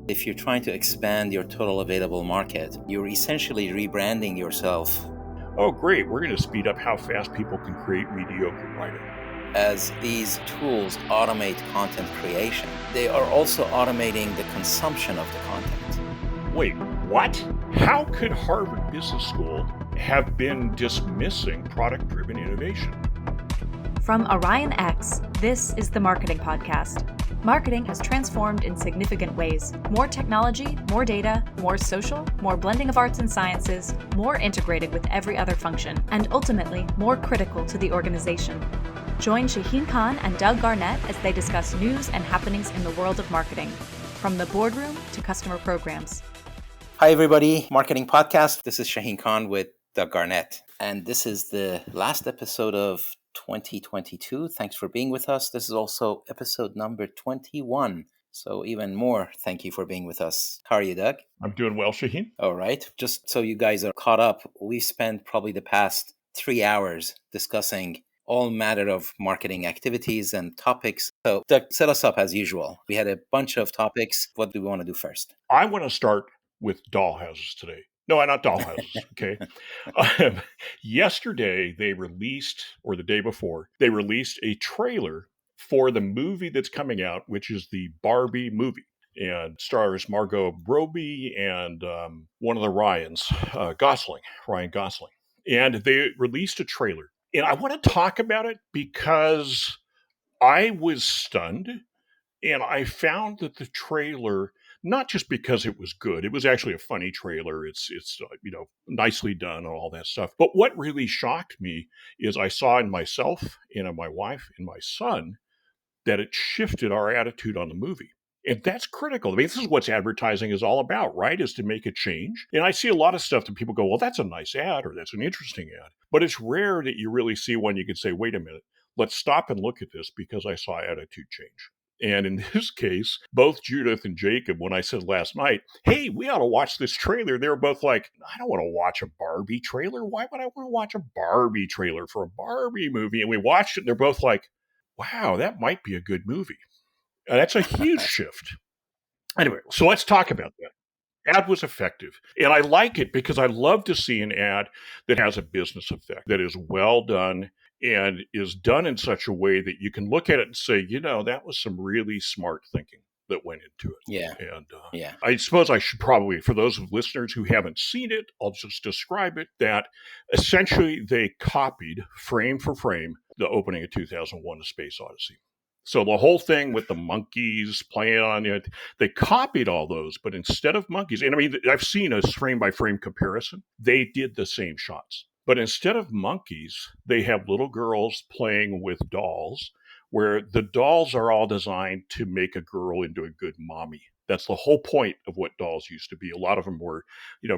If you're trying to expand your total available market, you're essentially rebranding yourself. Oh, great. We're going to speed up how fast people can create mediocre writing. As these tools automate content creation, they are also automating the consumption of the content. Wait, what? How could Harvard Business School have been dismissing product-driven innovation? From Orion X, this is the Marketing Podcast. Marketing has transformed in significant ways. More technology, more data, more social, more blending of arts and sciences, more integrated with every other function, and ultimately more critical to the organization. Join Shaheen Khan and Doug Garnett as they discuss news and happenings in the world of marketing, from the boardroom to customer programs. Hi, everybody. Marketing Podcast. This is Shaheen Khan with Doug Garnett. And this is the last episode of 2022. Thanks for being with us. This is also episode number 21. So even more, thank you for being with us. How are you, Doug? I'm doing well, Shaheen. All right. Just so you guys are caught up, we spent probably the past 3 hours discussing all matter of marketing activities and topics. So Doug, set us up as usual. We had a bunch of topics. What do we want to do first? I want to start with doll houses today. No, not doll houses, okay? Yesterday, they released, or the day before, they released a trailer for the movie that's coming out, which is the Barbie-movie. And stars Margot Robbie and one of the Ryans, Ryan Gosling. And they released a trailer. And I want to talk about it because I was stunned, and I found that the trailer, not just because it was good, it was actually a funny trailer. It's nicely done and all that stuff. But what really shocked me is I saw in myself and in my wife and my son that it shifted our attitude on the movie. And that's critical. I mean, this is what advertising is all about, right? Is to make a change. And I see a lot of stuff that people go, well, that's a nice ad or that's an interesting ad. But it's rare that you really see one you can say, wait a minute, let's stop and look at this because I saw attitude change. And in this case, both Judith and Jacob, when I said last night, hey, we ought to watch this trailer, they were both like, I don't want to watch a Barbie trailer. Why would I want to watch a Barbie trailer for a Barbie movie? And we watched it and they're both like, wow, that might be a good movie. That's a huge shift. Anyway, so let's talk about that. Ad was effective. And I like it because I love to see an ad that has a business effect, that is well done and is done in such a way that you can look at it and say, that was some really smart thinking that went into it. Yeah. And yeah. I suppose I should probably, for those listeners who haven't seen it, I'll just describe it that essentially they copied frame for frame the opening of 2001: A Space Odyssey. So the whole thing with the monkeys playing on it, they copied all those, but instead of monkeys, and I mean, I've seen a frame-by-frame comparison. They did the same shots. But instead of monkeys, they have little girls playing with dolls, where the dolls are all designed to make a girl into a good mommy. That's the whole point of what dolls used to be. A lot of them were,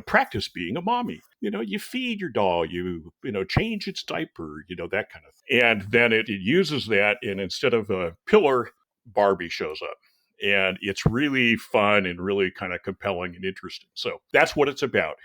practice being a mommy. You feed your doll, you change its diaper, that kind of thing. And then it uses that, and instead of a pillar, Barbie shows up. And it's really fun and really kind of compelling and interesting. So that's what it's about.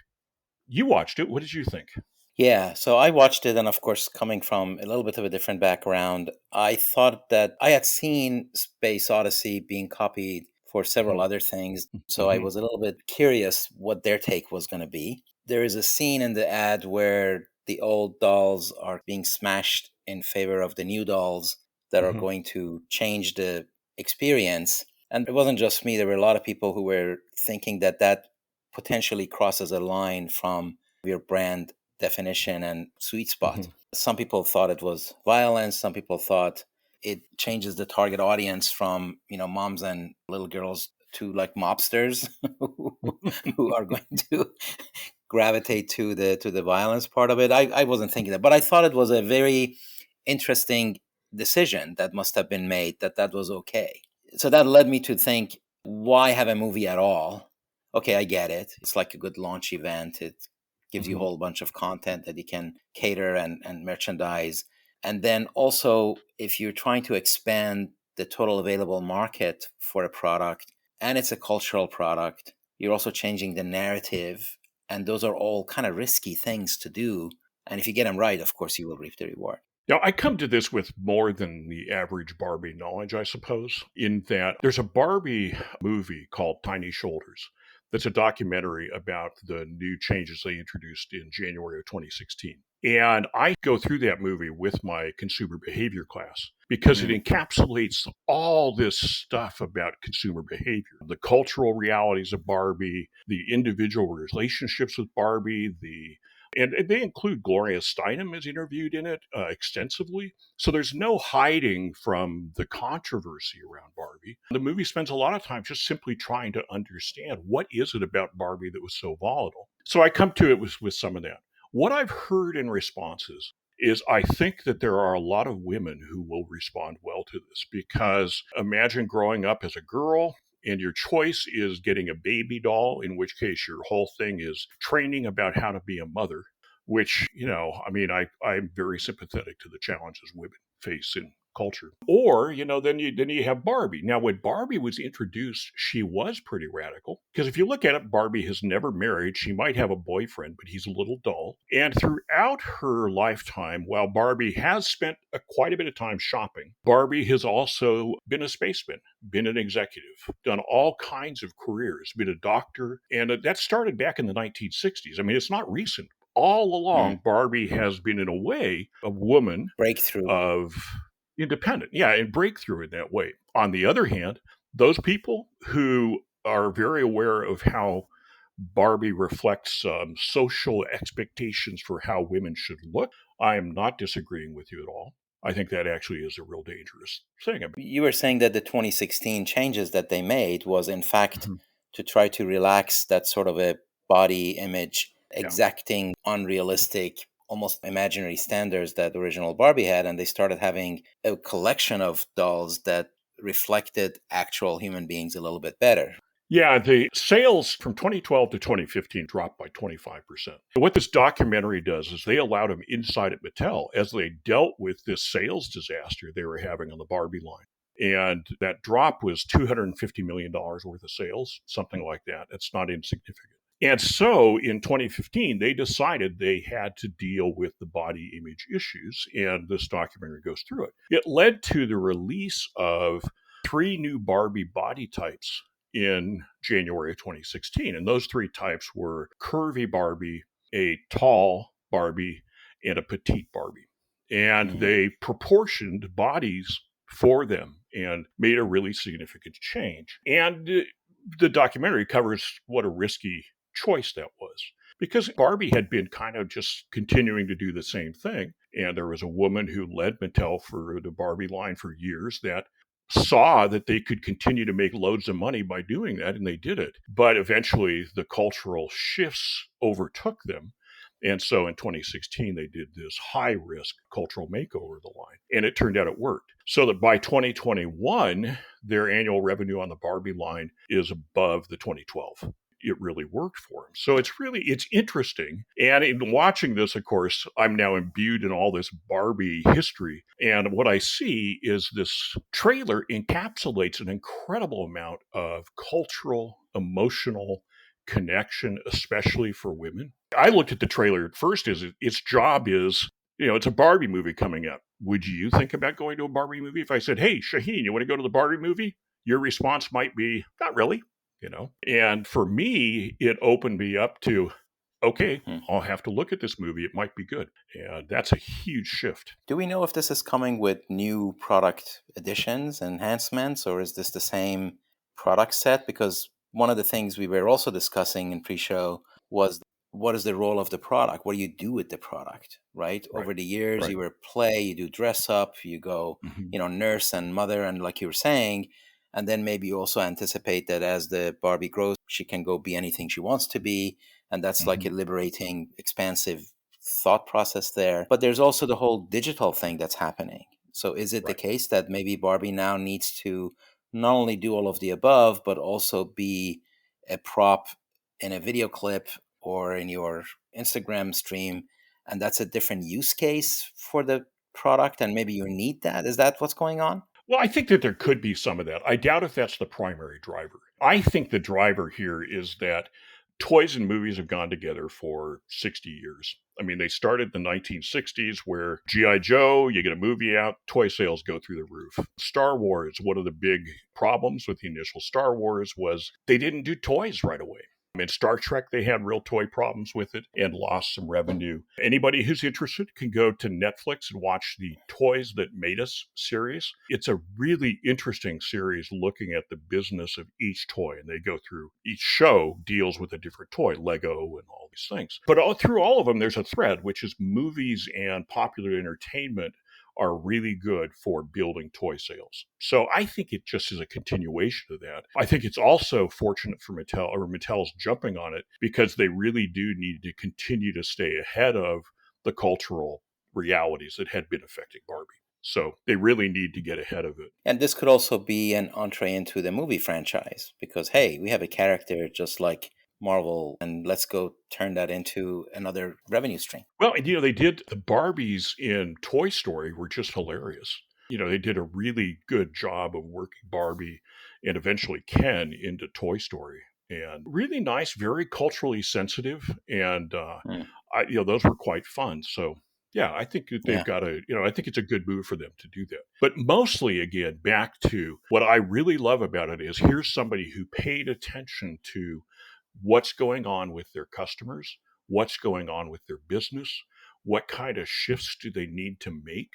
You watched it. What did you think? Yeah, so I watched it, and of course, coming from a little bit of a different background, I thought that I had seen Space Odyssey being copied for several other things. So I was a little bit curious what their take was going to be. There is a scene in the ad where the old dolls are being smashed in favor of the new dolls that are going to change the experience. And it wasn't just me. There were a lot of people who were thinking that that potentially crosses a line from your brand definition and sweet spot. Some people thought it was violence. Some people thought it changes the target audience from, moms and little girls to like mobsters who are going to gravitate to the violence part of it. I wasn't thinking that, but I thought it was a very interesting decision that must have been made, that was okay. So that led me to think, why have a movie at all? Okay, I get it. It's like a good launch event. It gives you a whole bunch of content that you can cater and merchandise. And then also, if you're trying to expand the total available market for a product, and it's a cultural product, you're also changing the narrative. And those are all kind of risky things to do. And if you get them right, of course, you will reap the reward. Now, I come to this with more than the average Barbie knowledge, I suppose, in that there's a Barbie movie called Tiny Shoulders that's a documentary about the new changes they introduced in January of 2016. And I go through that movie with my consumer behavior class because it Mm, encapsulates all this stuff about consumer behavior, the cultural realities of Barbie, the individual relationships with Barbie, and they include Gloria Steinem is interviewed in it extensively. So there's no hiding from the controversy around Barbie. The movie spends a lot of time just simply trying to understand what is it about Barbie that was so volatile. So I come to it with some of that. What I've heard in responses is I think that there are a lot of women who will respond well to this because imagine growing up as a girl and your choice is getting a baby doll, in which case your whole thing is training about how to be a mother, which, I mean, I'm very sympathetic to the challenges women face in culture. Or, then you have Barbie. Now, when Barbie was introduced, she was pretty radical. Because if you look at it, Barbie has never married. She might have a boyfriend, but he's a little dull. And throughout her lifetime, while Barbie has spent quite a bit of time shopping, Barbie has also been a spaceman, been an executive, done all kinds of careers, been a doctor. And that started back in the 1960s. I mean, it's not recent. All mm. along, Barbie has been, in a way, a woman Breakthrough. of independent, yeah, and breakthrough in that way. On the other hand, those people who are very aware of how Barbie reflects social expectations for how women should look, I am not disagreeing with you at all. I think that actually is a real dangerous thing. You were saying that the 2016 changes that they made was, in fact, Mhm. to try to relax that sort of a body image, Yeah. exacting, unrealistic, almost imaginary standards that the original Barbie had. And they started having a collection of dolls that reflected actual human beings a little bit better. Yeah, the sales from 2012 to 2015 dropped by 25%. What this documentary does is they allowed them inside at Mattel as they dealt with this sales disaster they were having on the Barbie line. And that drop was $250 million worth of sales, something like that. That's not insignificant. And so in 2015, they decided they had to deal with the body image issues, and this documentary goes through it. It led to the release of 3 new Barbie body types in January of 2016. And those 3 types were curvy Barbie, a tall Barbie, and a petite Barbie. And Hmm. they proportioned bodies for them and made a really significant change. And the documentary covers what a risky choice that was. Because Barbie had been kind of just continuing to do the same thing. And there was a woman who led Mattel for the Barbie line for years that saw that they could continue to make loads of money by doing that, and they did it. But eventually, the cultural shifts overtook them. And so in 2016, they did this high risk cultural makeover of the line. And it turned out it worked. So that by 2021, their annual revenue on the Barbie line is above the 2012. It really worked for them. So it's interesting. And in watching this, of course, I'm now imbued in all this Barbie history. And what I see is this trailer encapsulates an incredible amount of cultural, emotional connection, especially for women. I looked at the trailer at first as its job is, it's a Barbie movie coming up. Would you think about going to a Barbie movie? If I said, hey, Shaheen, you want to go to the Barbie movie? Your response might be, not really. And for me, it opened me up to, okay, Hmm. I'll have to look at this movie. It might be good. And that's a huge shift. Do we know if this is coming with new product additions, enhancements, or is this the same product set? Because one of the things we were also discussing in pre-show was what is the role of the product? What do you do with the product, right? Right. Over the years, Right. you were play, you do dress up, you go, Hmm. nurse and mother, and like you were saying, and then maybe you also anticipate that as the Barbie grows, she can go be anything she wants to be, and that's like Hmm. a liberating, expansive thought process there. But there's also the whole digital thing that's happening. So is it the Right. case that maybe Barbie now needs to not only do all of the above, but also be a prop in a video clip or in your Instagram stream? And that's a different use case for the product. And maybe you need that. Is that what's going on? Well, I think that there could be some of that. I doubt if that's the primary driver. I think the driver here is that toys and movies have gone together for 60 years. I mean, they started in the 1960s where G.I. Joe, you get a movie out, toy sales go through the roof. Star Wars, one of the big problems with the initial Star Wars was they didn't do toys right away. In Star Trek, they had real toy problems with it and lost some revenue. Anybody who's interested can go to Netflix and watch the Toys That Made Us series. It's a really interesting series looking at the business of each toy, and they go through each show deals with a different toy, Lego and all these things. But through all of them, there's a thread, which is movies and popular entertainment are really good for building toy sales. So I think it just is a continuation of that. I think it's also fortunate for Mattel, or Mattel's jumping on it, because they really do need to continue to stay ahead of the cultural realities that had been affecting Barbie. So they really need to get ahead of it. And this could also be an entree into the movie franchise because, hey, we have a character just like Marvel, and let's go turn that into another revenue stream. Well, and they did the Barbies in Toy Story were just hilarious. They did a really good job of working Barbie and eventually Ken into Toy Story. And really nice, very culturally sensitive. And, those were quite fun. So, yeah, I think that they've Yeah. got I think it's a good move for them to do that. But mostly, again, back to what I really love about it is here's somebody who paid attention to what's going on with their customers, what's going on with their business, what kind of shifts do they need to make,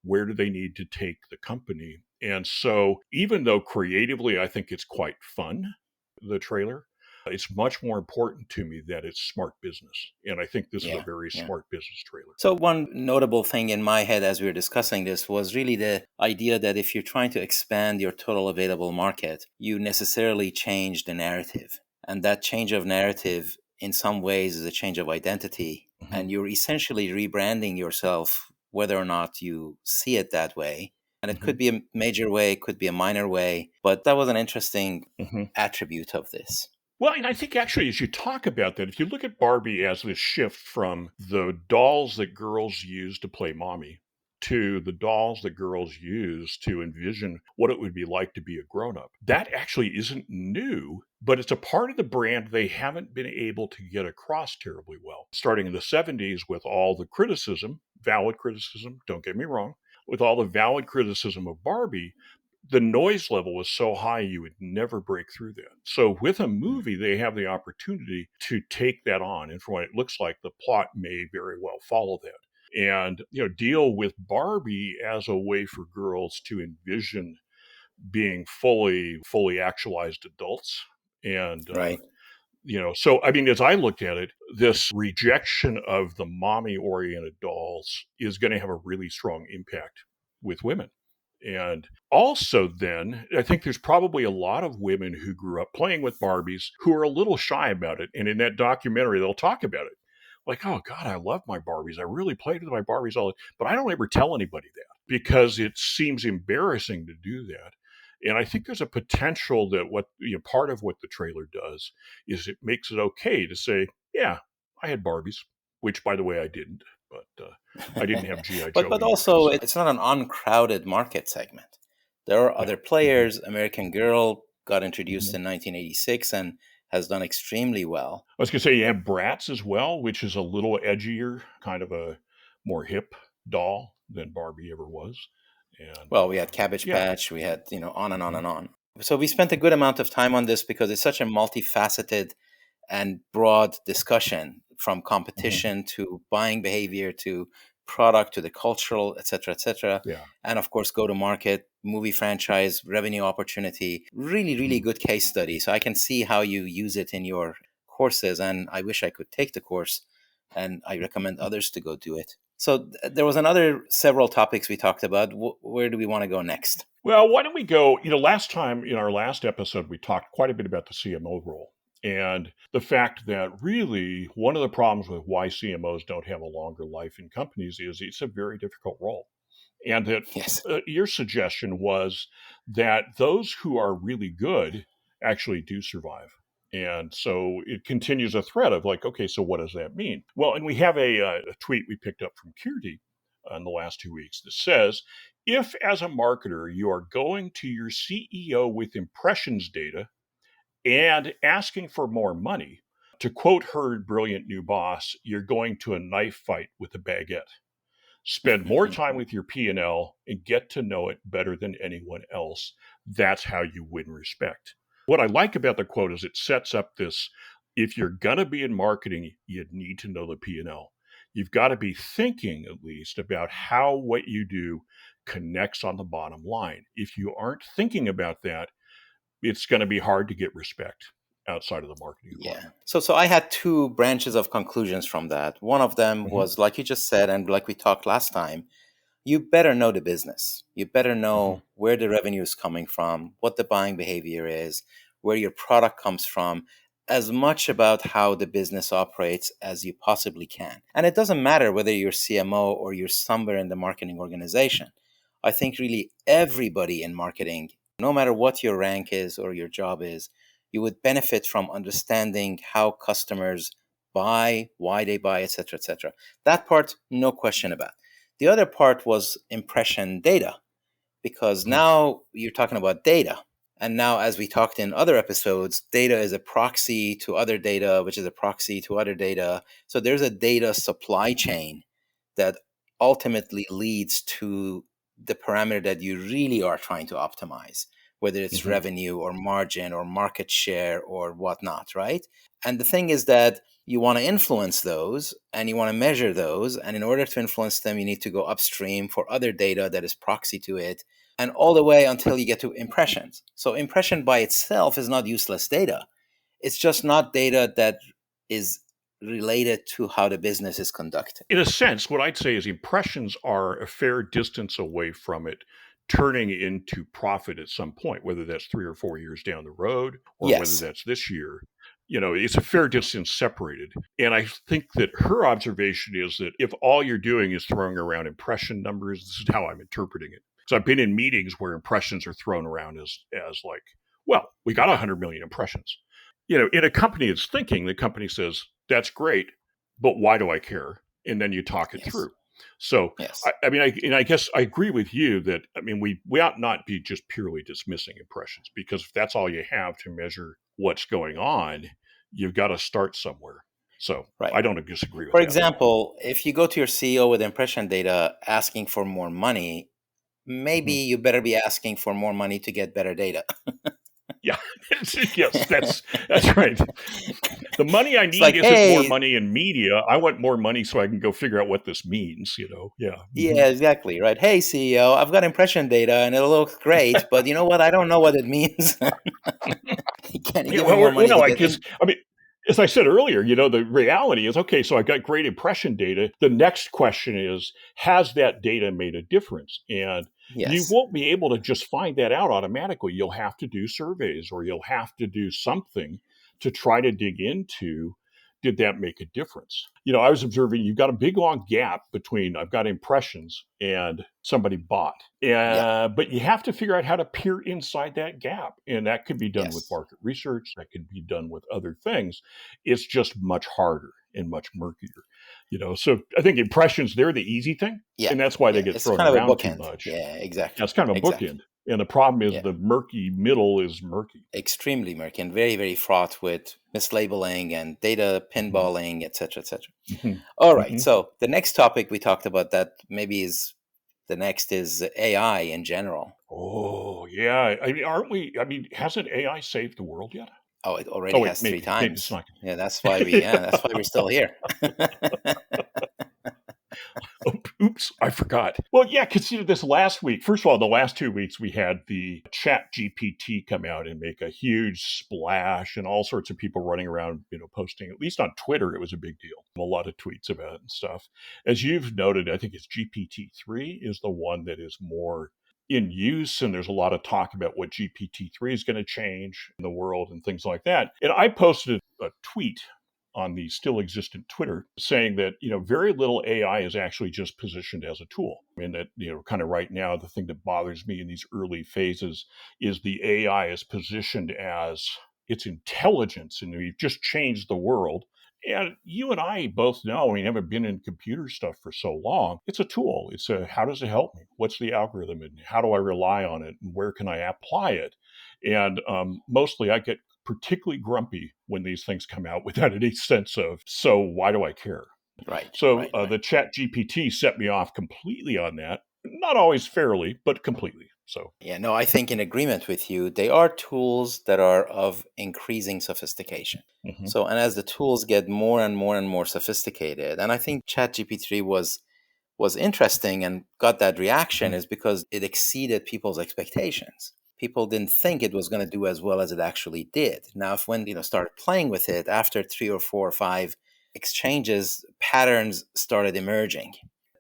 where do they need to take the company. And so, even though creatively I think it's quite fun, the trailer, it's much more important to me that it's smart business. And I think this is a Yeah. very Yeah. smart business trailer. So, one notable thing in my head as we were discussing this was really the idea that if you're trying to expand your total available market, you necessarily change the narrative. And that change of narrative, in some ways, is a change of identity. Mhm. And you're essentially rebranding yourself, whether or not you see it that way. And it could Mhm. be a major way, it could be a minor way, but that was an interesting Mhm. attribute of this. Well, and I think actually, as you talk about that, if you look at Barbie as this shift from the dolls that girls use to play mommy to the dolls that girls use to envision what it would be like to be a grown up, that actually isn't new, but it's a part of the brand they haven't been able to get across terribly well. Starting in the 70s with all the criticism, valid criticism, don't get me wrong, with all the valid criticism of Barbie, the noise level was so high you would never break through that. So with a movie, they have the opportunity to take that on. And from what it looks like, the plot may very well follow that. And deal with Barbie as a way for girls to envision being fully actualized adults. And Right. so I mean, as I looked at it, this rejection of the mommy oriented dolls is going to have a really strong impact with women. And also, then, I think there's probably a lot of women who grew up playing with Barbies who are a little shy about it. And in that documentary, they'll talk about it. Like, oh, God, I love my Barbies. I really played with my Barbies all the time. But I don't ever tell anybody that because it seems embarrassing to do that. And I think there's a potential that part of what the trailer does is it makes it okay to say, yeah, I had Barbies, which, by the way, I didn't. But I didn't have G.I. Joe but either. also So. it's not an uncrowded market segment. There are Yeah. other Mhm. players. American Girl got introduced Mhm. in 1986 and has done extremely well. I was going to say you have Bratz as well, which is a little edgier, kind of a more hip doll than Barbie ever was. And Well, we had Cabbage yeah. Patch, we had, on and on Mhm. and on. So we spent a good amount of time on this because it's such a multifaceted and broad discussion from Mhm. competition to buying behavior to product to the cultural, et cetera, Yeah. and of course, go to market, movie franchise, revenue opportunity. Really, really Mhm. good case study. So I can see how you use it in your courses, and I wish I could take the course, and I recommend others to go do it. So there was another several topics we talked about. Where do we want to go next? Well, why don't we go? Last time in our last episode, we talked quite a bit about the CMO role and the fact that really one of the problems with why CMOs don't have a longer life in companies is it's a very difficult role. And that Yes. your suggestion was that those who are really good actually do survive. And so it continues a thread of like, okay, so what does that mean? Well, and we have a tweet we picked up from Kirti in the last 2 weeks that says, if as a marketer you are going to your CEO with impressions data and asking for more money To quote her brilliant new boss, you're going to a knife fight with a baguette. Spend more time with your P&L and get to know it better than anyone else. That's how you win respect. What I like about the quote is it sets up this, if you're going to be in marketing, you need to know the P&L. You've got to be thinking at least about how what you do connects on the bottom line. If you aren't thinking about that, it's going to be hard to get respect outside of the marketing Yeah. department. So I had two branches of conclusions from that. One of them Mm-hmm, was, like you just said, and like we talked last time, you better know the business. You better mm-hmm, know where the revenue is coming from, what the buying behavior is, where your product comes from, as much about how the business operates as you possibly can. And it doesn't matter whether you're CMO or you're somewhere in the marketing organization. I think really everybody in marketing, no matter what your rank is or your job is, you would benefit from understanding how customers buy, why they buy, etc., etc. That part, no question about. The other part was impression data, because mm-hmm, now you're talking about data. And now, as we talked in other episodes, data is a proxy to other data, which is a proxy to other data. So there's a data supply chain that ultimately leads to the parameter that you really are trying to optimize, whether it's mm-hmm. revenue or margin or market share or whatnot, right? And the thing is that you want to influence those and you want to measure those. And in order to influence them, you need to go upstream for other data that is proxy to it, and all the way until you get to impressions. So impression by itself is not useless data. It's just not data that is related to how the business is conducted. In a sense, what I'd say is impressions are a fair distance away from it turning into profit at some point, whether that's 3 or 4 years down the road or whether Yes. that's this year. It's a fair distance separated. And I think that her observation is that if all you're doing is throwing around impression numbers, this is how I'm interpreting it. So I've been in meetings where impressions are thrown around as like, well, we got 100 million impressions. In a company that's thinking, the company says, that's great, but why do I care? And then you talk it Yes. through. So, Yes. I guess I agree with you that, we ought not be just purely dismissing impressions, because if that's all you have to measure what's going on, you've got to start somewhere. So Right. I don't disagree with For that at all. example, if you go to your CEO with impression data asking for more money, maybe Mhm. you better be asking for more money to get better data. Yeah, yes, that's right. The money I It's need like, isn't more hey, money in media. I want more money so I can go figure out what this means. Yeah. yeah, exactly, right. Hey, CEO, I've got impression data and it looks great, but you know what? I don't know what it means. Can you Yeah, give me more money to I get guess, in? as I said earlier, the reality is, okay, so I got great impression data. The next question is, has that data made a difference? And you Yes. won't be able to just find that out automatically. You'll have to do surveys, or you'll have to do something to try to dig into, did that make a difference? I was observing you've got a big long gap between I've got impressions and somebody bought. Yeah. But you have to figure out how to peer inside that gap. And that could be done with Yes. market research, that could be done with other things. It's just much harder and much murkier. So I think impressions, they're the easy thing. Yeah. And that's why they Yeah. get It's thrown kind of a around too bookend. much. Yeah, exactly. That's kind of a Exactly. bookend. And the problem is Yeah. the murky middle is murky. Extremely murky and very, very fraught with mislabeling and data Hmm. pinballing, etc., etc. Hmm. All right. Hmm. So the next topic we talked about that maybe is the next is AI in general. Oh, yeah. Aren't we? Hasn't AI saved the world yet? Oh, it Oh, already wait, has three maybe it's times. not. Yeah, that's why we're still here. Oops, I forgot. Well, yeah, consider this last week. First of all, the last 2 weeks we had the ChatGPT come out and make a huge splash, and all sorts of people running around, posting. At least on Twitter, it was a big deal. A lot of tweets about it and stuff. As you've noted, I think it's GPT-3 is the one that is more in use, and there's a lot of talk about what GPT-3 is going to change in the world and things like that. And I posted a tweet on the still existent Twitter saying that, very little AI is actually just positioned as a tool. And that, kind of right now, the thing that bothers me in these early phases is the AI is positioned as its intelligence, and we've just changed the world. And you and I both know, we haven't been in computer stuff for so long. It's a tool. How does it help me? What's the algorithm, and how do I rely on it, and where can I apply it? And mostly I get particularly grumpy when these things come out without any sense of, so why do I care? Right, So right, right. the ChatGPT set me off completely on that. Not always fairly, but completely. So, Yeah, no, I think in agreement with you, they are tools that are of increasing sophistication. mhm, So, and as the tools get more and more and more sophisticated, and I think ChatGPT was interesting and got that reaction mhm, is because it exceeded people's expectations. People didn't think it was going to do as well as it actually did. Now, if when started playing with it after 3 or 4 or 5 exchanges, patterns started emerging.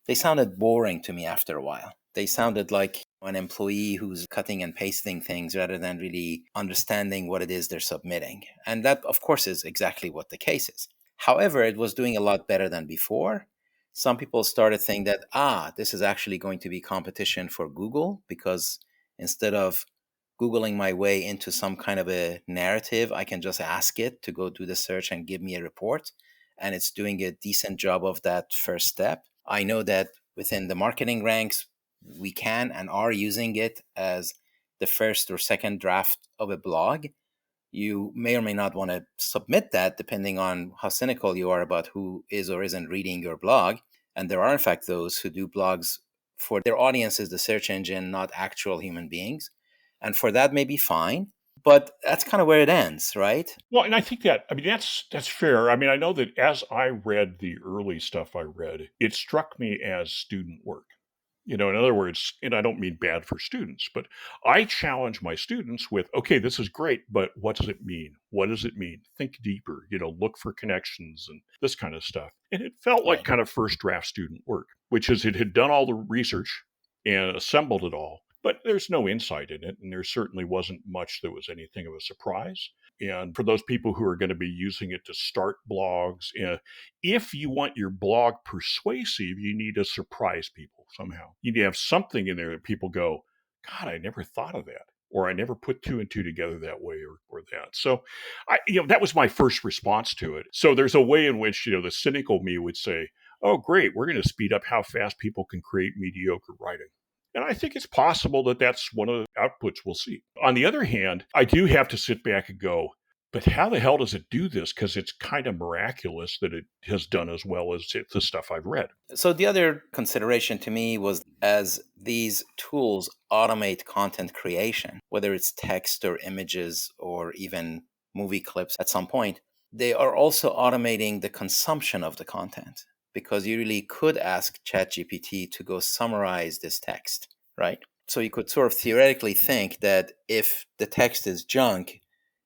They sounded boring to me after a while. They sounded like an employee who's cutting and pasting things rather than really understanding what it is they're submitting. And that, of course, is exactly what the case is. However, it was doing a lot better than before. Some people started thinking that, this is actually going to be competition for Google because instead of Googling my way into some kind of a narrative, I can just ask it to go do the search and give me a report. And it's doing a decent job of that first step. I know that within the marketing ranks, we can and are using it as the first or second draft of a blog. You may or may not want to submit that depending on how cynical you are about who is or isn't reading your blog. And there are, in fact, those who do blogs for their audience is the search engine, not actual human beings. And for that may be fine, but that's kind of where it ends, right? well, and I think that, I mean, that's fair. I mean, I know that as I read the early stuff I read, it struck me as student work. In other words, and I don't mean bad for students, but I challenge my students with, okay, this is great, but what does it mean? What does it mean? Think deeper, look for connections and this kind of stuff. And it felt like Right. kind of first draft student work, which is it had done all the research and assembled it all, but there's no insight in it. And there certainly wasn't much that was anything of a surprise. And for those people who are going to be using it to start blogs, if you want your blog persuasive, you need to surprise people somehow. You need to have something in there that people go, God, I never thought of that. Or I never put two and two together that way or that. So that was my first response to it. So there's a way in which, the cynical me would say, oh, great, we're going to speed up how fast people can create mediocre writing. And I think it's possible that that's one of the outputs we'll see. On the other hand, I do have to sit back and go, but how the hell does it do this? Because it's kind of miraculous that it has done as well as the stuff I've read. So the other consideration to me was as these tools automate content creation, whether it's text or images or even movie clips at some point, they are also automating the consumption of the content because you really could ask ChatGPT to go summarize this text, right? So you could sort of theoretically think that if the text is junk,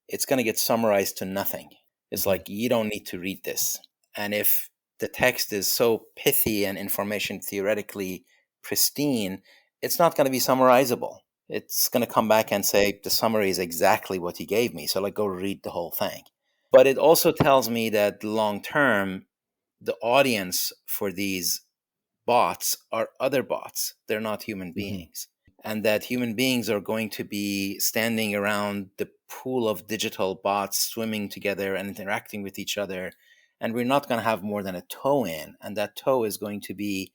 it's going to get summarized to nothing. It's Mhm. like, you don't need to read this. And if the text is so pithy and information theoretically pristine, it's not going to be summarizable. It's going to come back and say, the summary is exactly what you gave me. So, like, go read the whole thing. But it also tells me that long term, the audience for these bots are other bots. They're not human Mhm. beings. And that human beings are going to be standing around the pool of digital bots swimming together and interacting with each other. And we're not going to have more than a toe in. And that toe is going to be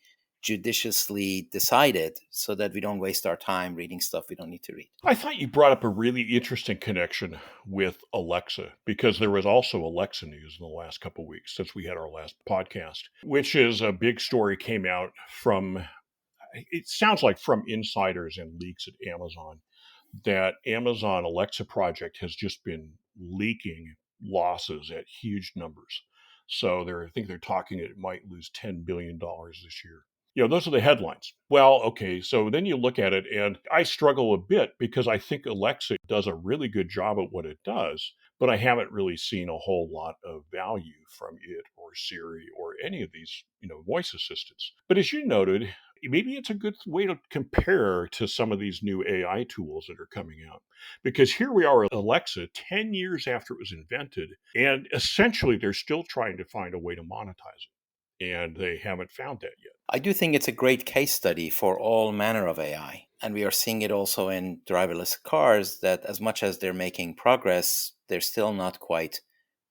judiciously decided so that we don't waste our time reading stuff we don't need to read. I thought you brought up a really interesting connection with Alexa because there was also Alexa news in the last couple of weeks since we had our last podcast, which is a big story came out from, it sounds like from insiders and leaks at Amazon, that Amazon Alexa project has just been leaking losses at huge numbers. So I think they're talking it might lose $10 billion this year. Those are the headlines. Well, okay, so then you look at it, and I struggle a bit because I think Alexa does a really good job at what it does, but I haven't really seen a whole lot of value from it or Siri or any of these, voice assistants. But as you noted, maybe it's a good way to compare to some of these new AI tools that are coming out. Because here we are with Alexa 10 years after it was invented, and essentially they're still trying to find a way to monetize it. And they haven't found that yet. I do think it's a great case study for all manner of AI. And we are seeing it also in driverless cars that as much as they're making progress, they're still not quite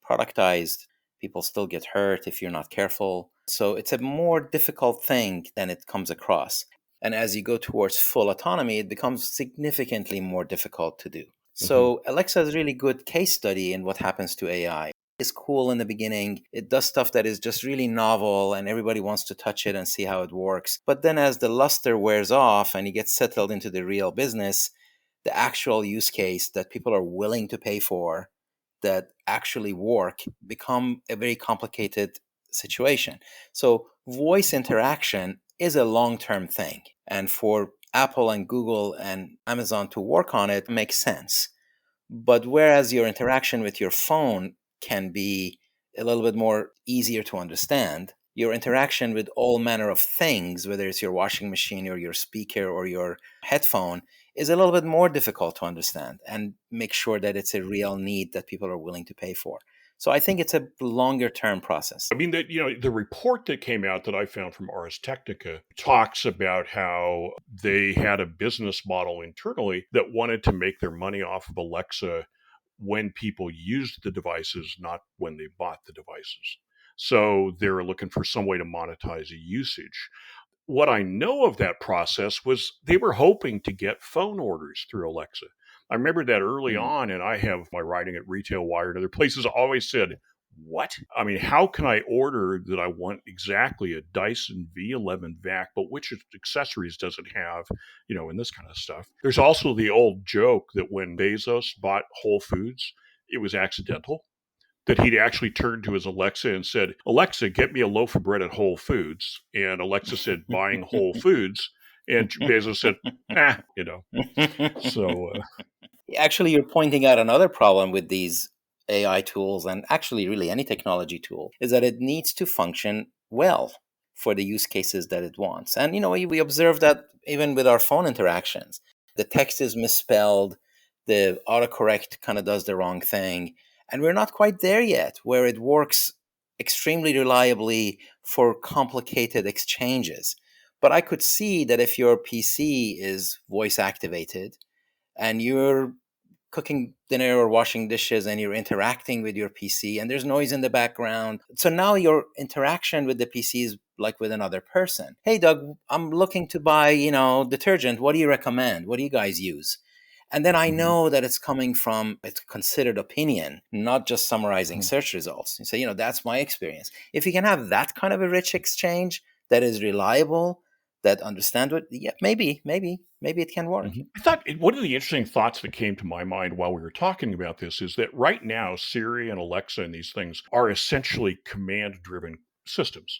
productized. People still get hurt if you're not careful. So it's a more difficult thing than it comes across. And as you go towards full autonomy, it becomes significantly more difficult to do. Hmm. So Alexa is a really good case study in what happens to AI. It's cool in the beginning. It does stuff that is just really novel and everybody wants to touch it and see how it works. But then as the luster wears off and you get settled into the real business, the actual use case that people are willing to pay for that actually work become a very complicated situation. So voice interaction is a long-term thing. And for Apple and Google and Amazon to work on it makes sense. But whereas your interaction with your phone can be a little bit more easier to understand, your interaction with all manner of things, whether it's your washing machine or your speaker or your headphone, is a little bit more difficult to understand and make sure that it's a real need that people are willing to pay for. So I think it's a longer term process. I mean, that the report that came out that I found from Ars Technica talks about how they had a business model internally that wanted to make their money off of Alexa when people used the devices, not when they bought the devices. So they were looking for some way to monetize a usage. What I know of that process was they were hoping to get phone orders through Alexa. I remember that early Mm. on, and I have my writing at Retail Wire and other places always said, what? I mean, how can I order that I want exactly a Dyson V11 vac, but which accessories does it have, and this kind of stuff? There's also the old joke that when Bezos bought Whole Foods, it was accidental, that he'd actually turned to his Alexa and said, Alexa, get me a loaf of bread at Whole Foods. And Alexa said, buying Whole Foods. And Bezos said, So, Actually, you're pointing out another problem with these AI tools, and actually, really any technology tool, is that it needs to function well for the use cases that it wants. And, we observe that even with our phone interactions. The text is misspelled, the autocorrect kind of does the wrong thing. And we're not quite there yet where it works extremely reliably for complicated exchanges. But I could see that if your PC is voice activated, and you're cooking dinner or washing dishes and you're interacting with your PC and there's noise in the background. So now your interaction with the PC is like with another person. Hey, Doug, I'm looking to buy, detergent. What do you recommend? What do you guys use? And then I mhm, know that it's coming from a considered opinion, not just summarizing mhm. search results. You say, that's my experience. If you can have that kind of a rich exchange that is reliable, that understand what, yeah, maybe it can work. I thought one of the interesting thoughts that came to my mind while we were talking about this is that right now, Siri and Alexa and these things are essentially command driven systems.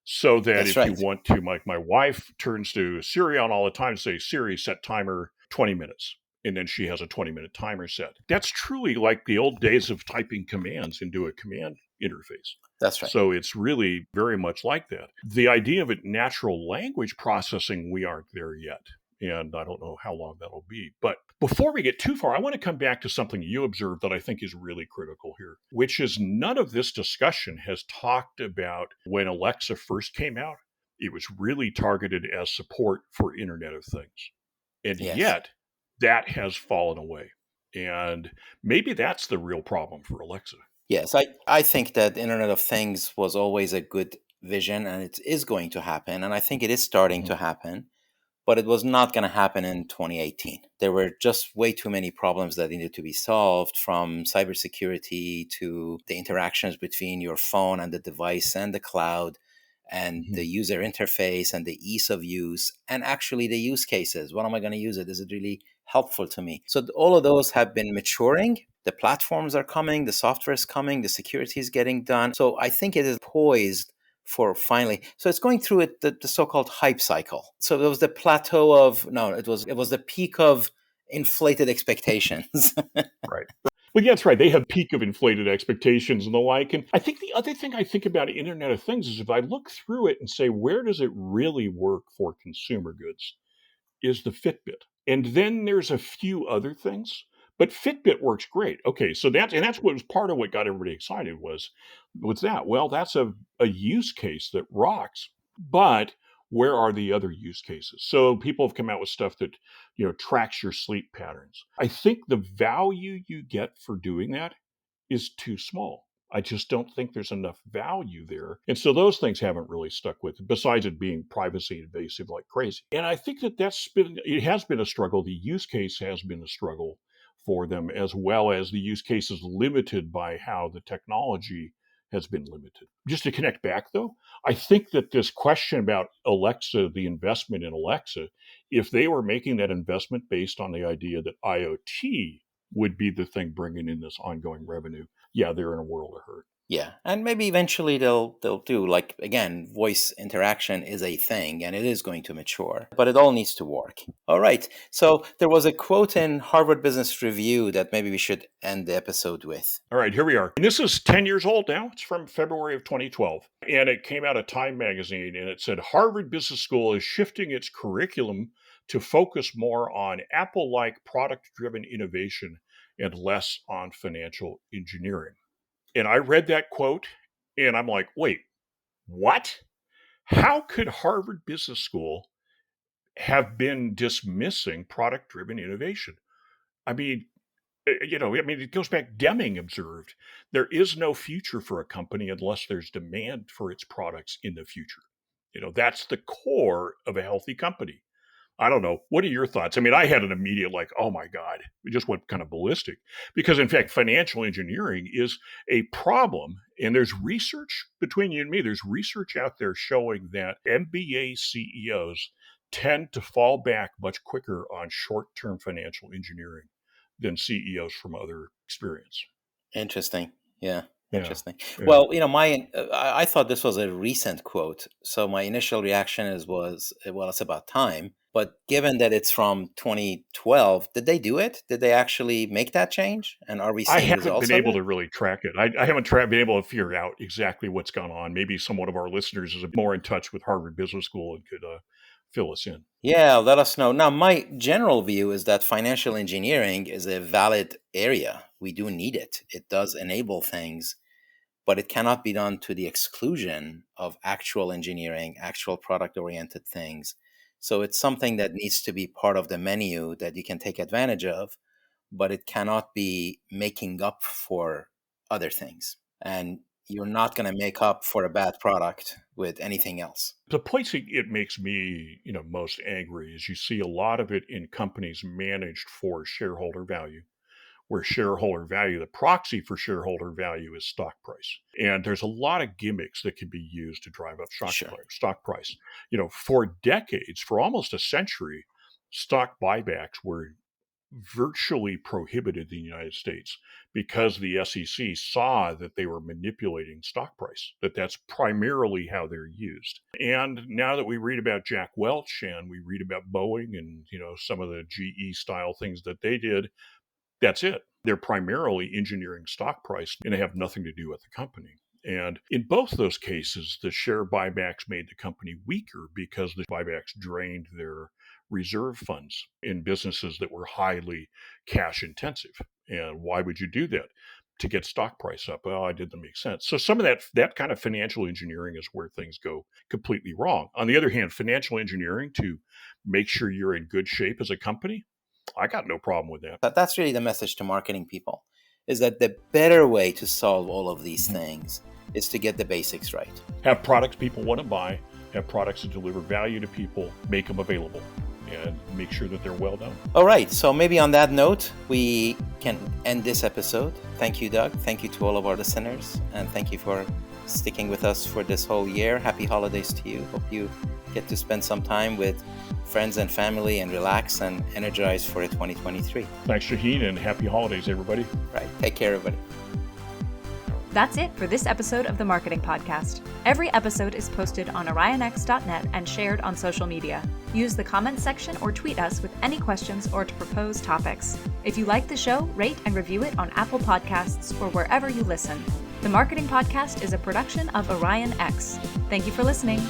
So that That's if you right. want to, like my wife turns to Siri on all the time, say, Siri, set timer 20 minutes. And then she has a 20-minute timer set. That's truly like the old days of typing commands into a command interface. That's right. So it's really very much like that. The idea of it natural language processing, we aren't there yet. And I don't know how long that'll be. But before we get too far, I want to come back to something you observed that I think is really critical here, which is none of this discussion has talked about when Alexa first came out. It was really targeted as support for Internet of Things. And Yes. yet that has fallen away. And maybe that's the real problem for Alexa. Yes. I think that Internet of Things was always a good vision and it is going to happen. And I think it is starting Mhm. to happen, but it was not going to happen in 2018. There were just way too many problems that needed to be solved, from cybersecurity to the interactions between your phone and the device and the cloud, and Mhm. the user interface and the ease of use, and actually the use cases. What am I going to use it? Is it really helpful to me? So all of those have been maturing. The platforms are coming, the software is coming, the security is getting done. So I think it is poised for finally. So it's going through the so-called hype cycle. So there was the plateau of no, it was the peak of inflated expectations. Right. Well, yeah, that's right. They have peak of inflated expectations and the like. And I think the other thing I think about Internet of Things is if I look through it and say, where does it really work for consumer goods? Is the Fitbit. And then there's a few other things, but Fitbit works great. Okay, so that's what was part of what got everybody excited was that. Well, that's a use case that rocks. But where are the other use cases? So people have come out with stuff that, tracks your sleep patterns. I think the value you get for doing that is too small. I just don't think there's enough value there. And so those things haven't really stuck with it, besides it being privacy invasive like crazy. And I think it has been a struggle. The use case has been a struggle for them, as well as the use cases limited by how the technology has been limited. Just to connect back, though, I think that this question about Alexa, the investment in Alexa, if they were making that investment based on the idea that IoT would be the thing bringing in this ongoing revenue, yeah, they're in a world of hurt. Yeah, and maybe eventually they'll do, like, again, voice interaction is a thing and it is going to mature, but it all needs to work. All right. So there was a quote in Harvard Business Review that maybe we should end the episode with. All right, here we are. And this is 10 years old now. It's from February of 2012. And it came out of Time magazine, and it said Harvard Business School is shifting its curriculum to focus more on Apple-like product-driven innovation and less on financial engineering. And I read that quote, and I'm like, wait, what? How could Harvard Business School have been dismissing product-driven innovation? I mean, it goes back. Deming observed there is no future for a company unless there's demand for its products in the future. That's the core of a healthy company. I don't know. What are your thoughts? I mean, I had an immediate oh my God, we just went kind of ballistic because, in fact, financial engineering is a problem. And there's research between you and me. There's research out there showing that MBA CEOs tend to fall back much quicker on short-term financial engineering than CEOs from other experience. Interesting. Yeah. Interesting. Yeah. Well, I thought this was a recent quote. So my initial reaction was, well, it's about time. But given that it's from 2012, did they do it? Did they actually make that change? And are we seeing results? I haven't been able to really track it. I haven't been able to figure out exactly what's gone on. Maybe someone of our listeners is more in touch with Harvard Business School and could fill us in. Yeah, let us know. Now, my general view is that financial engineering is a valid area. We do need it. It does enable things, but it cannot be done to the exclusion of actual engineering, actual product-oriented things. So it's something that needs to be part of the menu that you can take advantage of, but it cannot be making up for other things. And you're not going to make up for a bad product with anything else. The place it makes me, most angry is you see a lot of it in companies managed for shareholder value, where shareholder value, the proxy for shareholder value is stock price. And there's a lot of gimmicks that can be used to drive up stock price. For decades, for almost a century, stock buybacks were virtually prohibited in the United States because the SEC saw that they were manipulating stock price, that's primarily how they're used. And now that we read about Jack Welch and we read about Boeing and, some of the GE style things that they did, that's it. They're primarily engineering stock price and they have nothing to do with the company. And in both those cases, the share buybacks made the company weaker because the buybacks drained their reserve funds in businesses that were highly cash intensive. And why would you do that? To get stock price up. Well, it didn't make sense. So some of that kind of financial engineering is where things go completely wrong. On the other hand, financial engineering to make sure you're in good shape as a company, I got no problem with that. That's really the message to marketing people, is that the better way to solve all of these things is to get the basics right. Have products people want to buy, have products that deliver value to people, make them available, and make sure that they're well done. All right. So maybe on that note, we can end this episode. Thank you, Doug. Thank you to all of our listeners. And thank you for sticking with us for this whole year. Happy holidays to you. Hope you get to spend some time with friends and family and relax and energize for 2023. Thanks, Shaheen, and happy holidays, everybody. Right. Take care, everybody. That's it for this episode of the Marketing Podcast. Every episode is posted on orionx.net and shared on social media. Use the comments section or tweet us with any questions or to propose topics. If you like the show, rate and review it on Apple Podcasts or wherever you listen. The Marketing Podcast is a production of Orion X. Thank you for listening.